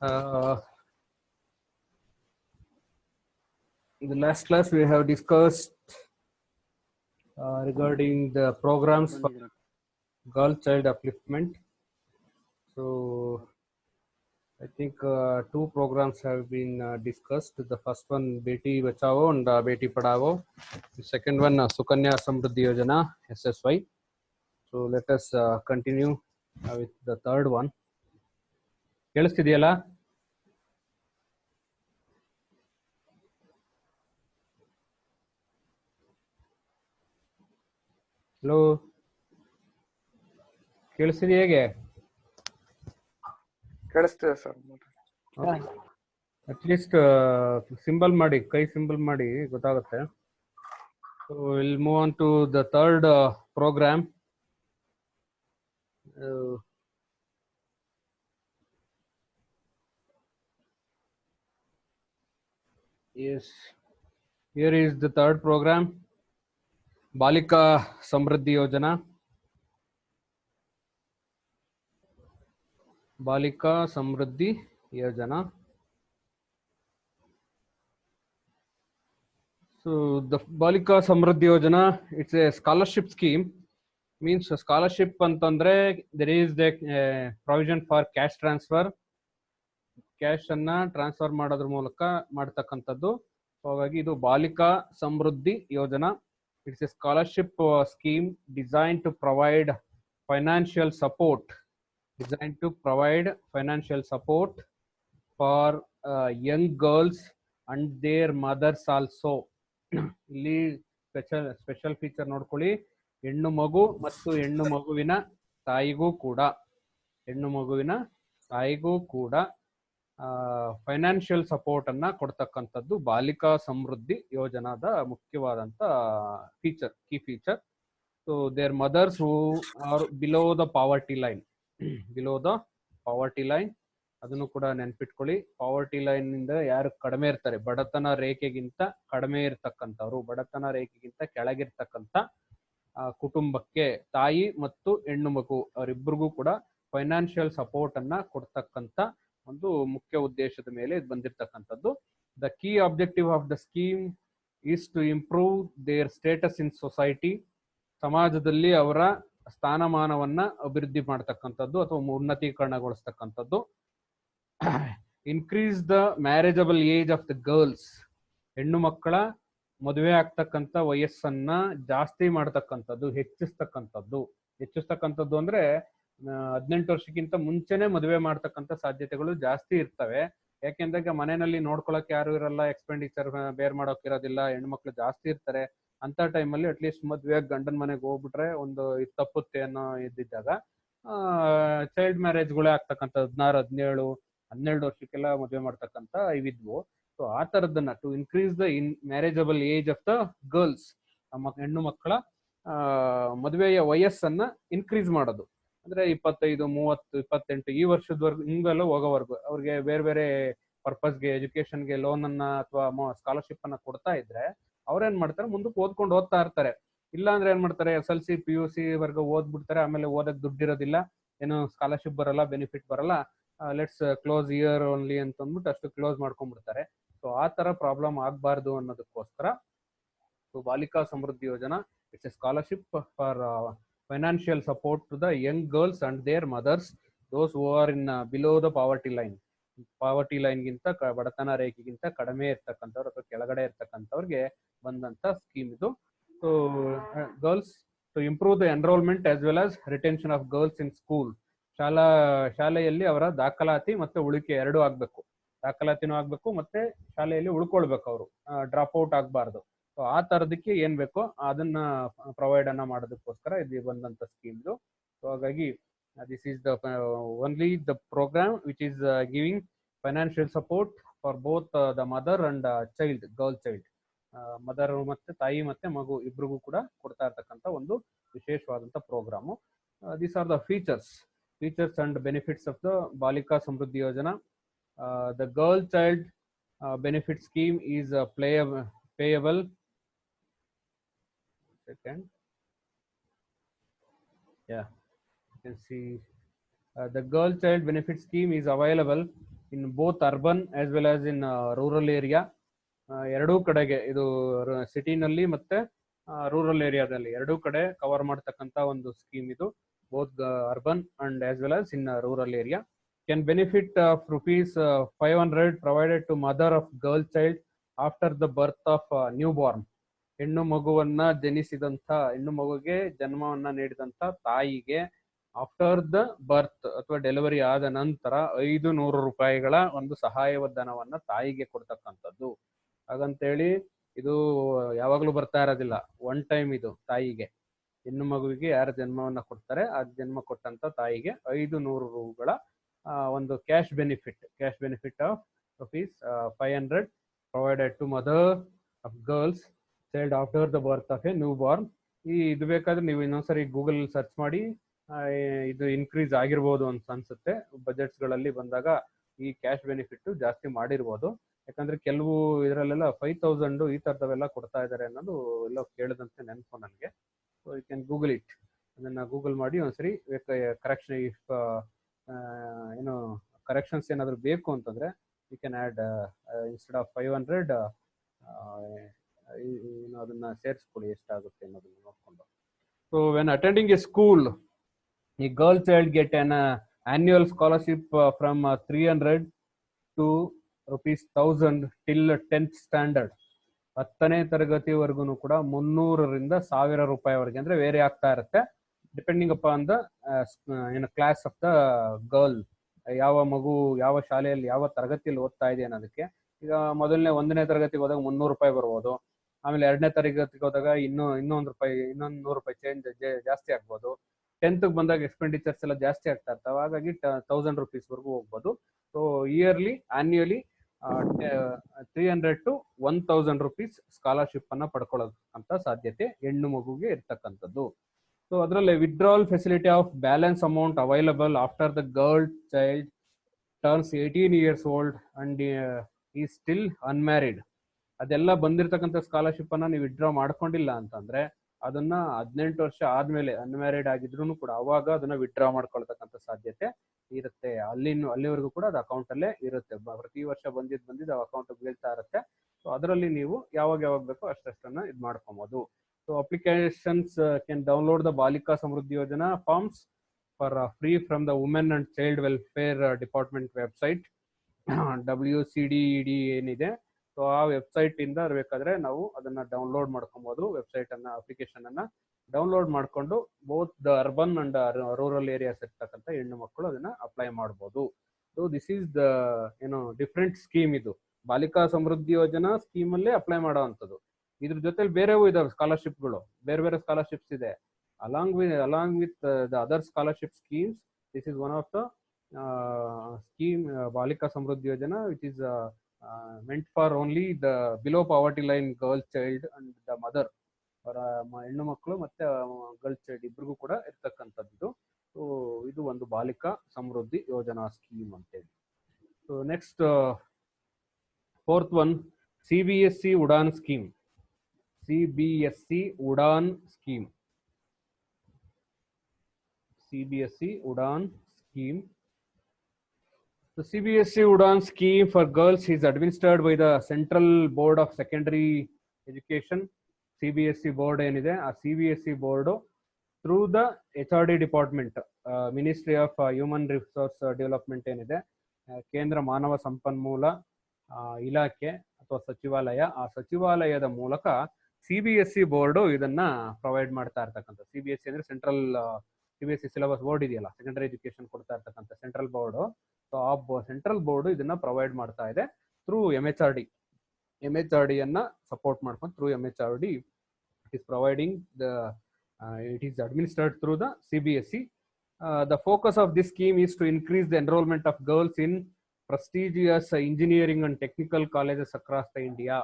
Uh, in the last class, we have discussed regarding the programs for girl child upliftment. So, I think two programs have been discussed. The first one, Beti Bachao and Beti Padhao. The second one, Sukanya Samruddhi Yojana, SSY. So, let us continue with the third one. ಕೇಳಿಸ್ತಿದೆಯಲ್ಲ? Hello, ಕೇಳಿಸ್ತಿದೆ ಹೇಗೆ? ಕೇಳಿಸ್ತಿದೆ sir. At least symbol ಮಾಡಿ, ಕೈ symbol ಮಾಡಿ ಗೊತ್ತಾಗುತ್ತೆ. So will move on to the third programme. Yes, here is the third program, Balika Samruddhi Yojana. Balika Samruddhi Yojana. So the Balika Samruddhi Yojana, it's a scholarship scheme. Means a scholarship antandre there is the provision for cash transfer. Cash ಅನ್ನ transfer ಮಾಡೋದ್ರ ಮೂಲಕ ಮಾಡ್ತಕ್ಕಂಥದ್ದು. ಹಾಗಾಗಿ ಇದು Balika Samriddhi Yojana. It's a scholarship scheme design to provide financial support for young girls and their mothers also. ಇಲ್ಲಿ special feature ನೋಡ್ಕೊಳ್ಳಿ, ಹೆಣ್ಣು ಮಗು ಮತ್ತು ಹೆಣ್ಣು ಮಗುವಿನ ತಾಯಿಗೂ ಕೂಡ ಫೈನಾನ್ಷಿಯಲ್ ಸಪೋರ್ಟ್ ಅನ್ನ ಕೊಡ್ತಕ್ಕಂಥದ್ದು ಬಾಲಿಕಾ ಸಮೃದ್ಧಿ ಯೋಜನಾದ ಮುಖ್ಯವಾದಂತ key feature. So their mothers who are below the poverty line, ಅದನ್ನು ಕೂಡ ನೆನ್ಪಿಟ್ಕೊಳ್ಳಿ. ಪಾವರ್ಟಿ ಲೈನ್ ಇಂದ ಯಾರು ಕಡಿಮೆ ಇರ್ತಾರೆ, ಬಡತನ ರೇಖೆಗಿಂತ ಕಡಿಮೆ ಇರ್ತಕ್ಕಂಥವ್ರು, ಬಡತನ ರೇಖೆಗಿಂತ ಕೆಳಗಿರ್ತಕ್ಕಂಥ ಕುಟುಂಬಕ್ಕೆ ತಾಯಿ ಮತ್ತು ಹೆಣ್ಣು ಮಗು ಅವರಿಬ್ಬರಿಗೂ ಕೂಡ ಫೈನಾನ್ಷಿಯಲ್ ಸಪೋರ್ಟ್ ಅನ್ನ ಕೊಡ್ತಕ್ಕಂಥ ಒಂದು ಮುಖ್ಯ ಉದ್ದೇಶದ ಮೇಲೆ ಇದು ಬಂದಿರತಕ್ಕಂಥದ್ದು. The key objective of the scheme is to improve their status in society. ಸಮಾಜದಲ್ಲಿ ಅವರ ಸ್ಥಾನಮಾನವನ್ನ ಅಭಿವೃದ್ಧಿ ಮಾಡ್ತಕ್ಕಂಥದ್ದು ಅಥವಾ ಉನ್ನತೀಕರಣಗೊಳಿಸ್ತಕ್ಕಂಥದ್ದು. Increase the marriageable age of the girls. ಹೆಣ್ಣು ಮಕ್ಕಳ ಮದುವೆ ಆಗ್ತಕ್ಕಂಥ ವಯಸ್ಸನ್ನ ಜಾಸ್ತಿ ಮಾಡ್ತಕ್ಕಂಥದ್ದು, ಹೆಚ್ಚಿಸ್ತಕ್ಕಂಥದ್ದು ಅಂದ್ರೆ 18 ವರ್ಷಕ್ಕಿಂತ ಮುಂಚೆನೆ ಮದುವೆ ಮಾಡ್ತಕ್ಕಂಥ ಸಾಧ್ಯತೆಗಳು ಜಾಸ್ತಿ ಇರ್ತವೆ. ಯಾಕೆಂದ್ರೆ ಮನೆಯಲ್ಲಿ ನೋಡ್ಕೊಳಕ್ ಯಾರು ಇರಲ್ಲ, ಎಕ್ಸ್ಪೆಂಡಿಚರ್ ಬೇರ್ ಮಾಡೋಕ್ ಇರೋದಿಲ್ಲ, ಹೆಣ್ಮಕ್ಳು ಜಾಸ್ತಿ ಇರ್ತಾರೆ. ಅಂತ ಟೈಮಲ್ಲಿ ಅಟ್ಲೀಸ್ಟ್ ಮದುವೆ ಗಂಡನ ಮನೆಗೆ ಹೋಗ್ಬಿಟ್ರೆ ಒಂದು ತಪ್ಪುತ್ತೆ ಅನ್ನೋ ಇದ್ದಿದ್ದಾಗ ಚೈಲ್ಡ್ ಮ್ಯಾರೇಜ್ಗಳೇ ಆಗ್ತಕ್ಕಂಥ 16-17-12 ವರ್ಷಕ್ಕೆಲ್ಲ ಮದುವೆ ಮಾಡ್ತಕ್ಕಂಥ ಇವಿದ್ವು. ಸೊ ಆ ತರದನ್ನ to increase the marriageable age of the girls, ಹೆಣ್ಣು ಮಕ್ಕಳ ಮದುವೆಯ ವಯಸ್ಸನ್ನ ಇನ್ಕ್ರೀಸ್ ಮಾಡೋದು. ಅಂದ್ರೆ 25, 30, 28 ಈ ವರ್ಷದವರೆಗೂ ಹಿಂಗೆಲ್ಲ ಹೋಗೋವರೆಗೂ ಅವ್ರಿಗೆ ಬೇರೆ ಬೇರೆ ಪರ್ಪಸ್ಗೆ, ಎಜುಕೇಶನ್ಗೆ ಲೋನ್ ಅನ್ನ ಅಥವಾ ಸ್ಕಾಲರ್ಶಿಪ್ ಅನ್ನ ಕೊಡ್ತಾ ಇದ್ರೆ ಅವ್ರೇನ್ ಮಾಡ್ತಾರೆ, ಮುಂದಕ್ಕೆ ಓದ್ತಾ ಇರ್ತಾರೆ. ಇಲ್ಲ ಅಂದ್ರೆ ಏನ್ ಮಾಡ್ತಾರೆ, SLC PUC ವರ್ಗ ಓದ್ಬಿಡ್ತಾರೆ, ಆಮೇಲೆ ಓದಕ್ ದುಡ್ಡಿರೋದಿಲ್ಲ, ಏನು ಸ್ಕಾಲರ್ಶಿಪ್ ಬರಲ್ಲ, ಬೆನಿಫಿಟ್ ಬರಲ್ಲ, ಲೆಟ್ಸ್ ಕ್ಲೋಸ್ ಇಯರ್ ಓನ್ಲಿ ಅಂತ ಅಂದ್ಬಿಟ್ಟು ಅಷ್ಟು ಕ್ಲೋಸ್ ಮಾಡ್ಕೊಂಡ್ಬಿಡ್ತಾರೆ. ಸೊ ಆ ತರ ಪ್ರಾಬ್ಲಮ್ ಆಗ್ಬಾರ್ದು ಅನ್ನೋದಕ್ಕೋಸ್ಕರ ಬಾಲಿಕಾ Samriddhi Yojana it's a scholarship for financial support to the young girls and their mothers, those who are in below the poverty line ಗಿಂತ ಬಡತನ ರೇಖೆಗಿಂತ ಕಡಿಮೆ ಇರ್ತಕ್ಕಂಥವ್ರು ಅಥವಾ ಕೆಳಗಡೆ ಇರ್ತಕ್ಕಂಥವ್ರಿಗೆ ಬಂದಂತ ಸ್ಕೀಮ್ ಇದು. So girls to improve the enrolment as well as retention of girls in school. ಶಾಲೆಯಲ್ಲಿ ಅವರ ದಾಖಲಾತಿ ಮತ್ತೆ ಉಳಿಕೆ ಎರಡೂ ಆಗ್ಬೇಕು. ದಾಖಲಾತಿನೂ ಆಗ್ಬೇಕು ಮತ್ತೆ ಶಾಲೆಯಲ್ಲಿ ಉಳ್ಕೊಳ್ಬೇಕು, ಅವರು ಡ್ರಾಪ್ ಔಟ್ ಆಗ್ಬಾರ್ದು. ಸೊ ಆ ತರದಕ್ಕೆ ಏನ್ ಬೇಕೋ ಅದನ್ನ ಪ್ರೊವೈಡ್ ಅನ್ನ ಮಾಡೋದಕ್ಕೋಸ್ಕರ ಇದು ಬಂದಂತ ಸ್ಕೀಮ್. ಸೊ ಹಾಗಾಗಿ this is the only the program which is giving financial support for both the mother and girl child. Mother ಮತ್ತೆ ತಾಯಿ ಮತ್ತೆ ಮಗು ಇಬ್ರಿಗೂ ಕೂಡ ಕೊಡ್ತಾ ಇರ್ತಕ್ಕಂಥ ಒಂದು ವಿಶೇಷವಾದಂತ program. These are the features and benefits of the Balika Samriddhi Yojana. The girl child benefit scheme is payable. Second, yeah, you can see the girl child benefit scheme is available in both urban as well as in rural area. ಎರಡೂ ಕಡೆಗೆ ಇದು ಸಿಟಿನಲ್ಲಿ ಮತ್ತೆ rural ಏರಿಯಾದಲ್ಲಿ ಎರಡೂ ಕಡೆ cover ಮಾಡ್ತಕ್ಕಂಥ ಒಂದು scheme ಇದು. Both urban and as well as in rural area. Can benefit of ₹500 provided to mother of girl child after the birth of new born. ಹೆಣ್ಣು ಮಗುವನ್ನ ಜನಿಸಿದಂಥ ಹೆಣ್ಣು ಮಗುಗೆ ಜನ್ಮವನ್ನ ನೀಡಿದಂಥ ತಾಯಿಗೆ ಆಫ್ಟರ್ ದ ಬರ್ತ್ ಅಥವಾ ಡೆಲಿವರಿ ಆದ ನಂತರ ₹500 ಒಂದು ಸಹಾಯಧನವನ್ನ ತಾಯಿಗೆ ಕೊಡ್ತಕ್ಕಂಥದ್ದು. ಹಾಗಂತೇಳಿ ಇದು ಯಾವಾಗ್ಲೂ ಬರ್ತಾ ಇರೋದಿಲ್ಲ, ಒನ್ ಟೈಮ್ ಇದು ತಾಯಿಗೆ. ಹೆಣ್ಣು ಮಗುವಿಗೆ ಯಾರು ಜನ್ಮವನ್ನ ಕೊಡ್ತಾರೆ ಆ ಜನ್ಮ ಕೊಟ್ಟಂತ ತಾಯಿಗೆ ₹500 ಒಂದು cash benefit of ₹500 provided to mother of girls child after the birth of a new born. ಇದು ಬೇಕಾದ್ರೆ ನೀವು ಇನ್ನೊಂದ್ಸರಿ ಗೂಗಲ್ ಸರ್ಚ್ ಮಾಡಿ, ಇದು ಇನ್ಕ್ರೀಸ್ ಆಗಿರ್ಬೋದು ಅಂತ ಅನ್ಸುತ್ತೆ. ಬಜೆಟ್ಸ್ಗಳಲ್ಲಿ ಬಂದಾಗ ಈ ಕ್ಯಾಶ್ ಬೆನಿಫಿಟ್ ಜಾಸ್ತಿ ಮಾಡಿರ್ಬೋದು. ಯಾಕಂದ್ರೆ ಕೆಲವು ಇದರಲ್ಲೆಲ್ಲ 5,000 ಈ ತರದವೆಲ್ಲ ಕೊಡ್ತಾ ಇದ್ದಾರೆ ಅನ್ನೋದು ಎಲ್ಲೋ ಕೇಳಿದಂತೆ ನೆನಪು ನನಗೆ. So you can Google it. ಅದನ್ನ ಗೂಗಲ್ ಮಾಡಿ ಒಂದ್ಸರಿ ಕರೆಕ್ಷನ್ ಏನು ಕರೆಕ್ಷನ್ಸ್ ಏನಾದ್ರು ಬೇಕು ಅಂತಂದ್ರೆ you can add instead of 500 ಅದನ್ನ ಸೇರಿಸ್ಕೊಳ್ಳಿ ಎಷ್ಟಾಗುತ್ತೆ ಅನ್ನೋದನ್ನ ನೋಡ್ಕೊಂಡು. So when attending a school, a girl child get an annual scholarship from 300 to ₹1,000 till 10th standard. 10ನೇ ತರಗತಿವರೆಗೂ ಕೂಡ 300ರಿಂದ ₹1,000 ಅಂದ್ರೆ ವೇರಿ ಆಗ್ತಾ ಇರುತ್ತೆ, depending upon the class of the girl. ಯಾವ ಮಗು ಯಾವ ಶಾಲೆಯಲ್ಲಿ ಯಾವ ತರಗತಿಯಲ್ಲಿ ಓದ್ತಾ ಇದೆ ಅನ್ನೋದಕ್ಕೆ. ಈಗ ಮೊದಲನೇ 1ನೇ ತರಗತಿಗೆ ಹೋದಾಗ ₹300 ಬರ್ಬೋದು. ಆಮೇಲೆ 2ನೇ ತರಗತಿಗೆ ಹೋದಾಗ ಇನ್ನೊಂದು ₹100 ಚೇಂಜ್ ಜಾಸ್ತಿ ಆಗ್ಬೋದು. 10th ಬಂದಾಗ ಎಕ್ಸ್ಪೆಂಡಿಚರ್ಸ್ ಎಲ್ಲ ಜಾಸ್ತಿ ಆಗ್ತಾ ಇರ್ತಾವೆ, ಹಾಗಾಗಿ ₹1,000 ವರೆಗೂ ಹೋಗ್ಬೋದು. ಸೊ ಆನ್ಯುಯಲಿ 300 to 1,000 ಸ್ಕಾಲರ್ಶಿಪ್ ಅನ್ನ ಪಡ್ಕೊಳ್ಳೋಂತ ಸಾಧ್ಯತೆ ಹೆಣ್ಣು ಮಗುಗೆ ಇರ್ತಕ್ಕಂಥದ್ದು. ಸೊ ಅದರಲ್ಲಿ withdrawal facility of balance amount available after the girl child turns 18 years old and is still unmarried. ಅದೆಲ್ಲ ಬಂದಿರತಕ್ಕಂಥ ಸ್ಕಾಲರ್ಶಿಪ್ ಅನ್ನ ನೀವು ವಿಡ್ರಾ ಮಾಡ್ಕೊಂಡಿಲ್ಲ ಅಂತಂದ್ರೆ ಅದನ್ನ 18 ವರ್ಷ ಆದ್ಮೇಲೆ ಅನ್ಮ್ಯಾರಿಡ್ ಆಗಿದ್ರು ಕೂಡ ಅವಾಗ ಅದನ್ನ ವಿಡ್ರಾ ಮಾಡ್ಕೊಳ್ತಕ್ಕಂಥ ಸಾಧ್ಯತೆ ಇರುತ್ತೆ. ಅಲ್ಲಿವರೆಗೂ ಕೂಡ ಅದು ಅಕೌಂಟ್ ಅಲ್ಲೇ ಇರುತ್ತೆ. ಪ್ರತಿ ವರ್ಷ ಬಂದಿದ್ದು ಅಕೌಂಟ್ ಬೀಳ್ತಾ ಇರುತ್ತೆ. ಸೊ ಅದರಲ್ಲಿ ನೀವು ಯಾವಾಗ ಬೇಕೋ ಅಷ್ಟನ್ನ ಇದು ಮಾಡ್ಕೊಬಹುದು. So applications can download the Balika Samriddhi Yojana forms for free from the women and child welfare department website WCDED ಏನಿದೆ. ಸೊ ಆ ವೆಬ್ಸೈಟ್ ಇಂದ ಬೇಕಾದ್ರೆ ನಾವು ಅದನ್ನ ಡೌನ್ಲೋಡ್ ಮಾಡ್ಕೊಬಹುದು. ವೆಬ್ಸೈಟ್ ಅನ್ನ ಅಪ್ಲಿಕೇಶನ್ ಅನ್ನ ಡೌನ್ಲೋಡ್ ಮಾಡ್ಕೊಂಡು both the urban and rural areas ಇರ್ತಕ್ಕಂಥ ಹೆಣ್ಣು ಮಕ್ಕಳು ಅದನ್ನ ಅಪ್ಲೈ ಮಾಡಬಹುದು. So this is the different scheme. ಇದು ಬಾಲಿಕಾ ಸಮೃದ್ಧಿ ಯೋಜನಾ ಸ್ಕೀಮ್ ಅಲ್ಲೇ ಅಪ್ಲೈ ಮಾಡುವಂಥದ್ದು. ಇದ್ರ ಜೊತೆಲಿ ಬೇರೆವು ಇದಾವೆ ಸ್ಕಾಲರ್ಶಿಪ್ಗಳು, ಬೇರೆ ಸ್ಕಾಲರ್ಶಿಪ್ಸ್ ಇದೆ. Along with the other scholarship schemes, this is one of the scheme Balika Samriddhi Yojana which is meant for only the below poverty line girl child and the mother. ಹೆಣ್ಣು ಮಕ್ಕಳು ಮತ್ತೆ ಗರ್ಲ್ ಚೈಲ್ಡ್ ಇಬ್ರಿಗೂ ಕೂಡ ಇರ್ತಕ್ಕಂಥದ್ದು. ಸೊ ಇದು ಒಂದು ಬಾಲಿಕಾ ಸಮೃದ್ಧಿ ಯೋಜನಾ ಸ್ಕೀಮ್ ಅಂತೇಳಿ. So next 4th one, CBSE Udaan scheme. CBSE Udaan scheme. CBSE Udaan scheme. The CBSE Udaan scheme for girls is administered by the Central Board of Secondary Education. CBSE board ಏನಿದೆ ಆ CBSE board through the HRD department, ministry of human resource development ಏನಿದೆ, ಕೇಂದ್ರ ಮಾನವ ಸಂಪನ್ಮೂಲ ಇಲಾಖೆ ಅಥವಾ ಸಚಿವಾಲಯ, ಆ ಸಚಿವಾಲಯದ ಮೂಲಕ CBSE ಬೋರ್ಡ್ ಇದನ್ನ ಪ್ರೊವೈಡ್ ಮಾಡ್ತಾ ಇರ್ತಕ್ಕಂಥ. CBSE ಅಂದ್ರೆ ಸೆಂಟ್ರಲ್ CBSE ಸಿಲೆಬಸ್ ಬೋರ್ಡ್ ಇದೆಯಲ್ಲ, ಸೆಕೆಂಡರಿ ಎಜುಕೇಶನ್ ಕೊಡ್ತಾ ಇರ್ತಕ್ಕಂಥ ಸೆಂಟ್ರಲ್ ಬೋರ್ಡ್. ಸೊ ಆ ಸೆಂಟ್ರಲ್ ಬೋರ್ಡ್ ಇದನ್ನ ಪ್ರೊವೈಡ್ ಮಾಡ್ತಾ ಇದೆ ಥ್ರೂ MHRD. MHRD ಅನ್ನ ಸಪೋರ್ಟ್ ಮಾಡ್ಕೊಂಡು through MHRD it is providing it is administered through the CBSE. The focus of this scheme is to increase the enrollment of girls in prestigious engineering and technical colleges across the India.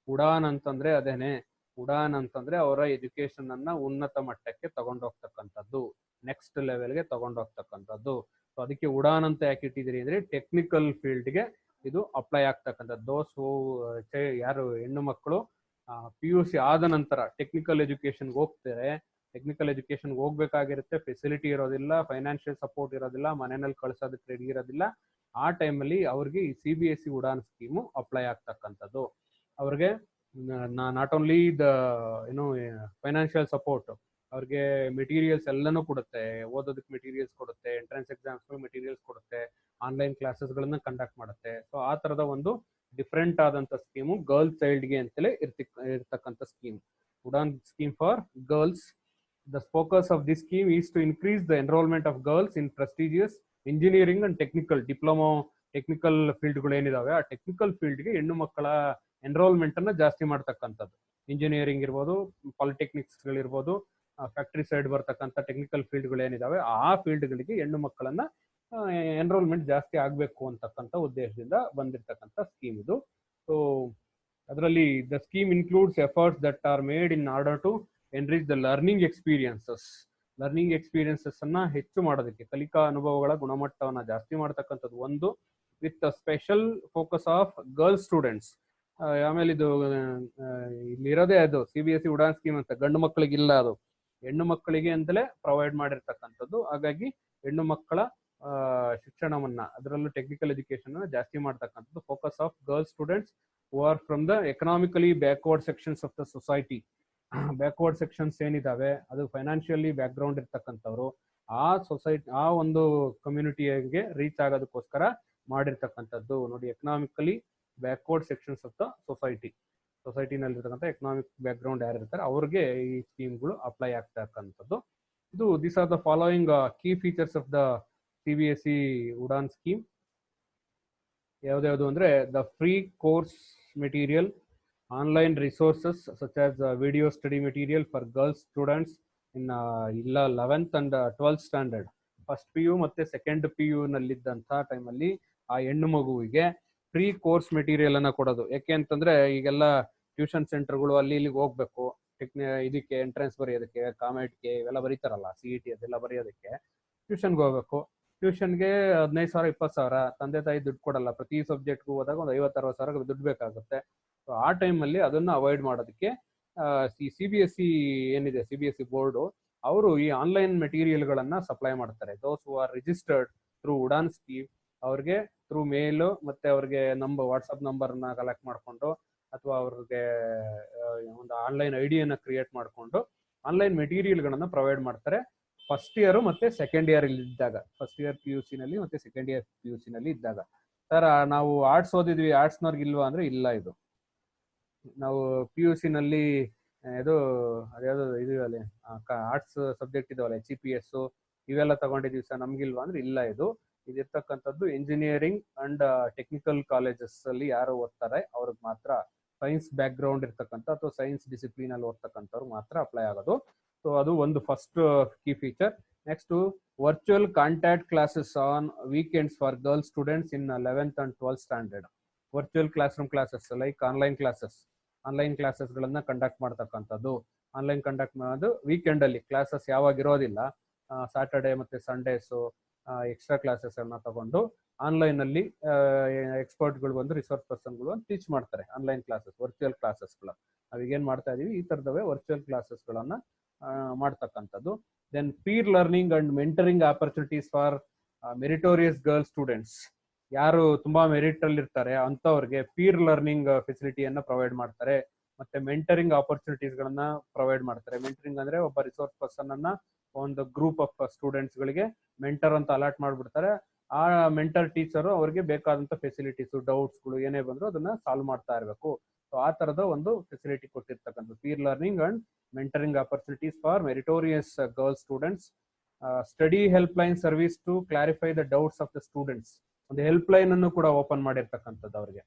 Udan ಅಂತಂದ್ರೆ ಅದೇನೆ, ಉಡಾನ್ ಅಂತಂದ್ರೆ ಅವರ education ಅನ್ನ ಉನ್ನತ ಮಟ್ಟಕ್ಕೆ ತಗೊಂಡೋಗ್ತಕ್ಕಂಥದ್ದು, next ಲೆವೆಲ್ಗೆ ತಗೊಂಡೋಗ್ತಕ್ಕಂಥದ್ದು. So ಅದಕ್ಕೆ ಉಡಾನ್ ಅಂತ ಯಾಕೆ ಇಟ್ಟಿದ್ದೀರಿ ಅಂದ್ರೆ ಟೆಕ್ನಿಕಲ್ ಫೀಲ್ಡ್ಗೆ ಇದು ಅಪ್ಲೈ ಆಗ್ತಕ್ಕಂಥದ್ದು. ದೋಸ್ ಯಾರು ಹೆಣ್ಣು ಮಕ್ಕಳು PUC ಆದ ನಂತರ ಟೆಕ್ನಿಕಲ್ ಎಜುಕೇಶನ್ಗೆ ಹೋಗ್ತಾರೆ, ಟೆಕ್ನಿಕಲ್ ಎಜುಕೇಶನ್ಗೆ ಹೋಗ್ಬೇಕಾಗಿರುತ್ತೆ, ಫೆಸಿಲಿಟಿ ಇರೋದಿಲ್ಲ, ಫೈನಾನ್ಷಿಯಲ್ ಸಪೋರ್ಟ್ ಇರೋದಿಲ್ಲ, ಮನೆಯಲ್ಲಿ ಕಳ್ಸೋದಕ್ಕೆ ರೆಡಿ ಇರೋದಿಲ್ಲ. ಆ ಟೈಮಲ್ಲಿ ಅವ್ರಿಗೆ ಈ CBSE ಉಡಾನ್ ಸ್ಕೀಮು ಅಪ್ಲೈ ಆಗ್ತಕ್ಕಂಥದ್ದು. ಅವ್ರಿಗೆ ನಾಟ್ ಓನ್ಲಿ ದ ಏನೋ ಫೈನಾನ್ಷಿಯಲ್ ಸಪೋರ್ಟ್, ಅವ್ರಿಗೆ ಮೆಟೀರಿಯಲ್ಸ್ ಎಲ್ಲನೂ ಕೊಡುತ್ತೆ, ಓದೋದಕ್ಕೆ ಮೆಟೀರಿಯಲ್ಸ್ ಕೊಡುತ್ತೆ, ಎಂಟ್ರೆನ್ಸ್ ಎಕ್ಸಾಮ್ಸ್ಗಳು ಮೆಟೀರಿಯಲ್ಸ್ ಕೊಡುತ್ತೆ, ಆನ್ಲೈನ್ ಕ್ಲಾಸಸ್ಗಳನ್ನ ಕಂಡಕ್ಟ್ ಮಾಡುತ್ತೆ. ಸೊ ಆ ಥರದ ಒಂದು ಡಿಫ್ರೆಂಟ್ ಆದಂಥ ಸ್ಕೀಮು ಗರ್ಲ್ಸ್ ಚೈಲ್ಡ್ಗೆ ಅಂತಲೇ ಇರ್ತಕ್ಕಂಥ scheme, Udan scheme for girls. The focus of this scheme is to increase the enrollment of girls in prestigious engineering and technical diploma technical ಫೀಲ್ಡ್ಗಳು ಏನಿದಾವೆ ಆ ಟೆಕ್ನಿಕಲ್ ಫೀಲ್ಡ್ಗೆ ಹೆಣ್ಣು ಮಕ್ಕಳ ಎನ್ರೋಲ್ಮೆಂಟ್ ಅನ್ನ ಜಾಸ್ತಿ ಮಾಡ್ತಕ್ಕಂಥದ್ದು. ಇಂಜಿನಿಯರಿಂಗ್ ಇರ್ಬೋದು, ಪಾಲಿಟೆಕ್ನಿಕ್ಸ್ಗಳಿರ್ಬೋದು, ಫ್ಯಾಕ್ಟ್ರಿ ಸೈಡ್ ಬರ್ತಕ್ಕಂಥ ಟೆಕ್ನಿಕಲ್ ಫೀಲ್ಡ್ಗಳು ಏನಿದಾವೆ ಆ ಫೀಲ್ಡ್ಗಳಿಗೆ ಹೆಣ್ಣು ಮಕ್ಕಳನ್ನ ಎನ್ರೋಲ್ಮೆಂಟ್ ಜಾಸ್ತಿ ಆಗಬೇಕು ಅಂತಕ್ಕಂಥ ಉದ್ದೇಶದಿಂದ ಬಂದಿರತಕ್ಕಂಥ ಸ್ಕೀಮ್ ಇದು. ಸೊ ಅದರಲ್ಲಿ the scheme includes efforts that are made in order to enrich the learning experiences ಅನ್ನ ಹೆಚ್ಚು ಮಾಡೋದಕ್ಕೆ, ಕಲಿಕಾ ಅನುಭವಗಳ ಗುಣಮಟ್ಟವನ್ನ ಜಾಸ್ತಿ ಮಾಡ್ತಕ್ಕಂಥದ್ದು ಒಂದು, with special focus of girls students. ಆಮೇಲೆ ಇದು ಇಲ್ಲಿರೋದೇ ಅದು CBSE ಉಡಾನ್ ಸ್ಕೀಮ್ ಅಂತ ಗಂಡು ಮಕ್ಕಳಿಗಿಲ್ಲ, ಅದು ಹೆಣ್ಣು ಮಕ್ಕಳಿಗೆ ಅಂತಲೇ ಪ್ರೊವೈಡ್ ಮಾಡಿರ್ತಕ್ಕಂಥದ್ದು. ಹಾಗಾಗಿ ಹೆಣ್ಣು ಮಕ್ಕಳ ಶಿಕ್ಷಣವನ್ನ, ಅದರಲ್ಲೂ ಟೆಕ್ನಿಕಲ್ ಎಜುಕೇಶನ್ ಜಾಸ್ತಿ ಮಾಡ್ತಕ್ಕಂಥದ್ದು. Focus of girls students who are from the economically backward sections of the society. Backward sections ಏನಿದಾವೆ ಅದು ಫೈನಾನ್ಷಿಯಲಿ ಬ್ಯಾಕ್ ಗ್ರೌಂಡ್ ಇರ್ತಕ್ಕಂಥವ್ರು, ಆ ಒಂದು ಕಮ್ಯುನಿಟಿಗೆ ರೀಚ್ ಆಗೋದಕ್ಕೋಸ್ಕರ ಮಾಡಿರ್ತಕ್ಕಂಥದ್ದು. ನೋಡಿ, economically backward sections of the ಸೊಸೈಟಿನಲ್ಲಿರ್ತಕ್ಕಂಥ ಎಕನಾಮಿಕ್ ಬ್ಯಾಕ್ ಗ್ರೌಂಡ್ ಯಾರು ಇರ್ತಾರೆ ಅವ್ರಿಗೆ ಈ ಸ್ಕೀಮ್ಗಳು ಅಪ್ಲೈ ಆಗ್ತಕ್ಕಂಥದ್ದು. ಇದು this are the following key features of the CBSE Udaan scheme. ಯಾವ್ದ್ಯಾವ್ದು ಅಂದ್ರೆ the free course material, online resources such as video study material for girls students in 11th and 12th standard. First PU ಮತ್ತೆ second PU ನಲ್ಲಿದ್ದಂಥ ಟೈಮಲ್ಲಿ ಆ ಹೆಣ್ಣು ಮಗುವಿಗೆ free course material ಅನ್ನ ಕೊಡೋದು. ಯಾಕೆ ಅಂತಂದ್ರೆ ಈಗೆಲ್ಲ ಟ್ಯೂಷನ್ ಸೆಂಟರ್ಗಳು ಅಲ್ಲಿ ಇಲ್ಲಿಗೆ ಹೋಗ್ಬೇಕು, ಇದಕ್ಕೆ ಎಂಟ್ರೆನ್ಸ್ ಬರೆಯೋದಕ್ಕೆ, ಕಾಮೆಟ್ಗೆ ಇವೆಲ್ಲ ಬರೀತಾರಲ್ಲ, CET ಅದೆಲ್ಲ ಬರೆಯೋದಕ್ಕೆ ಟ್ಯೂಷನ್ಗೆ ಹೋಗ್ಬೇಕು. ಟ್ಯೂಷನ್ಗೆ 15,000 20,000 ತಂದೆ ತಾಯಿ ದುಡ್ಡು ಕೊಡಲ್ಲ. ಪ್ರತಿ ಸಬ್ಜೆಕ್ಟ್ಗೂ ಹೋದಾಗ ಒಂದು 50-60 ಸಾವಿರ ದುಡ್ಡು ಬೇಕಾಗುತ್ತೆ. ಸೊ ಆ ಟೈಮಲ್ಲಿ ಅದನ್ನ ಅವಾಯ್ಡ್ ಮಾಡೋದಕ್ಕೆ CBSE ಏನಿದೆ, CBSE ಬೋರ್ಡು ಅವರು ಈ ಆನ್ಲೈನ್ ಮೆಟೀರಿಯಲ್ಗಳನ್ನ ಸಪ್ಲೈ ಮಾಡ್ತಾರೆ. Those who are registered through Udaan scheme, ಅವ್ರಿಗೆ ಥ್ರೂ ಮೇಲ್ ಮತ್ತೆ ಅವ್ರಿಗೆ ವಾಟ್ಸಪ್ ನಂಬರ್ನ ಕಲೆಕ್ಟ್ ಮಾಡಿಕೊಂಡು ಅಥವಾ ಅವ್ರಿಗೆ ಒಂದು ಆನ್ಲೈನ್ ಐಡಿಯನ್ನ ಕ್ರಿಯೇಟ್ ಮಾಡಿಕೊಂಡು ಆನ್ಲೈನ್ ಮೆಟೀರಿಯಲ್ಗಳನ್ನ ಪ್ರೊವೈಡ್ ಮಾಡ್ತಾರೆ. ಫಸ್ಟ್ ಇಯರ್ ಮತ್ತೆ ಸೆಕೆಂಡ್ ಇಯರ್ ಇದ್ದಾಗ, ಫಸ್ಟ್ ಇಯರ್ PUC ನಲ್ಲಿ ಮತ್ತೆ ಸೆಕೆಂಡ್ ಇಯರ್ PUC ನಲ್ಲಿ ಇದ್ದಾಗ, ಸರ್ ನಾವು ಆರ್ಟ್ಸ್ ಓದಿದ್ವಿ, ಆರ್ಟ್ಸ್ನವ್ರಿಗೆ ಇಲ್ವಾ ಅಂದ್ರೆ ಇಲ್ಲ. ಇದು ನಾವು PUC ನಲ್ಲಿ ಇದು ಆರ್ಟ್ಸ್ ಸಬ್ಜೆಕ್ಟ್ ಇದಾವಲ್ಲ, HEPS ಇವೆಲ್ಲ ತಗೊಂಡಿದೀವಿ ಸರ್, ನಮ್ಗಿಲ್ವಾ ಅಂದ್ರೆ ಇಲ್ಲ. ಇದಿರ್ತಕ್ಕಂಥದ್ದು ಇಂಜಿನಿಯರಿಂಗ್ ಅಂಡ್ ಟೆಕ್ನಿಕಲ್ ಕಾಲೇಜಸ್ ಅಲ್ಲಿ ಯಾರು ಓದ್ತಾರೆ ಅವ್ರಿಗೆ ಮಾತ್ರ, ಸೈನ್ಸ್ ಬ್ಯಾಕ್ ಗ್ರೌಂಡ್ ಇರ್ತಕ್ಕಂಥ ಅಥವಾ ಸೈನ್ಸ್ ಡಿಸಿಪ್ಲಿನ್ ಅಲ್ಲಿ ಓದ್ತಕ್ಕಂಥವ್ರು ಮಾತ್ರ ಅಪ್ಲೈ ಆಗೋದು. ಸೊ ಅದು ಒಂದು first key feature. Next, virtual contact classes on weekends for girls students in 11th and 12th standard. Virtual class room classes like online ಕ್ಲಾಸಸ್ಗಳನ್ನ ಕಂಡಕ್ಟ್ ಮಾಡ್ತಕ್ಕಂಥದ್ದು. Online conduct ಮಾಡೋದು ವೀಕೆಂಡ್ ಅಲ್ಲಿ, classes ಯಾವಾಗ ಇರೋದಿಲ್ಲ, ಸ್ಯಾಟರ್ಡೆ ಮತ್ತೆ ಸಂಡೇಸು ಎಕ್ಸ್ಟ್ರಾ ಕ್ಲಾಸಸ್ ಅನ್ನ ತಗೊಂಡು online ಅಲ್ಲಿ ಎಕ್ಸ್ಪರ್ಟ್ಗಳು ಬಂದು, ರಿಸೋರ್ಸ್ ಪರ್ಸನ್ಗಳು ಟೀಚ್ ಮಾಡ್ತಾರೆ ಆನ್ಲೈನ್ ಕ್ಲಾಸಸ್, ವರ್ಚುವಲ್ ಕ್ಲಾಸಸ್ಗಳು. ನಾವೀಗೇನ್ ಮಾಡ್ತಾ ಇದೀವಿ, ಈ ತರದವೇ ವರ್ಚುವಲ್ ಕ್ಲಾಸಸ್ಗಳನ್ನ ಮಾಡ್ತಕ್ಕಂಥದ್ದು. Then peer learning and mentoring opportunities for meritorious girl students. ಯಾರು ತುಂಬಾ ಮೆರಿಟ್ ಅಲ್ಲಿ ಇರ್ತಾರೆ ಅಂತವ್ರಿಗೆ ಪೀರ್ ಲರ್ನಿಂಗ್ ಫೆಸಿಲಿಟಿಯನ್ನ ಪ್ರೊವೈಡ್ ಮಾಡ್ತಾರೆ. ಮತ್ತೆ ಮೆಂಟರಿಂಗ್ ಆಪರ್ಚುನಿಟೀಸ್ ಗಳನ್ನ ಪ್ರೊವೈಡ್ ಮಾಡ್ತಾರೆ. ಮೆಂಟರಿಂಗ್ ಅಂದ್ರೆ ಒಬ್ಬ ರಿಸೋರ್ಸ್ ಪರ್ಸನ್ ಅನ್ನ ಒಂದು ಗ್ರೂಪ್ ಆಫ್ ಸ್ಟೂಡೆಂಟ್ಸ್ ಗಳಿಗೆ ಮೆಂಟರ್ ಅಂತ ಅಲಾಟ್ ಮಾಡ್ಬಿಡ್ತಾರೆ. ಆ ಮೆಂಟರ್ ಟೀಚರು ಅವ್ರಿಗೆ ಬೇಕಾದಂತ ಫೆಸಿಲಿಟೀಸ್, ಡೌಟ್ಸ್ಗಳು ಏನೇ ಬಂದ್ರು ಅದನ್ನ ಸಾಲ್ವ್ ಮಾಡ್ತಾ ಇರಬೇಕು. ಸೊ ಆ ತರದ ಒಂದು ಫೆಸಿಲಿಟಿ ಕೊಟ್ಟಿರ್ತಕ್ಕಂಥ peer learning and mentoring opportunities for meritorious girl students. Study help line service to clarify the doubts of the students. ಒಂದು ಹೆಲ್ಪ್ ಲೈನ್ ಅನ್ನು ಕೂಡ ಓಪನ್ ಮಾಡಿರ್ತಕ್ಕಂಥದ್ದು ಅವ್ರಿಗೆ.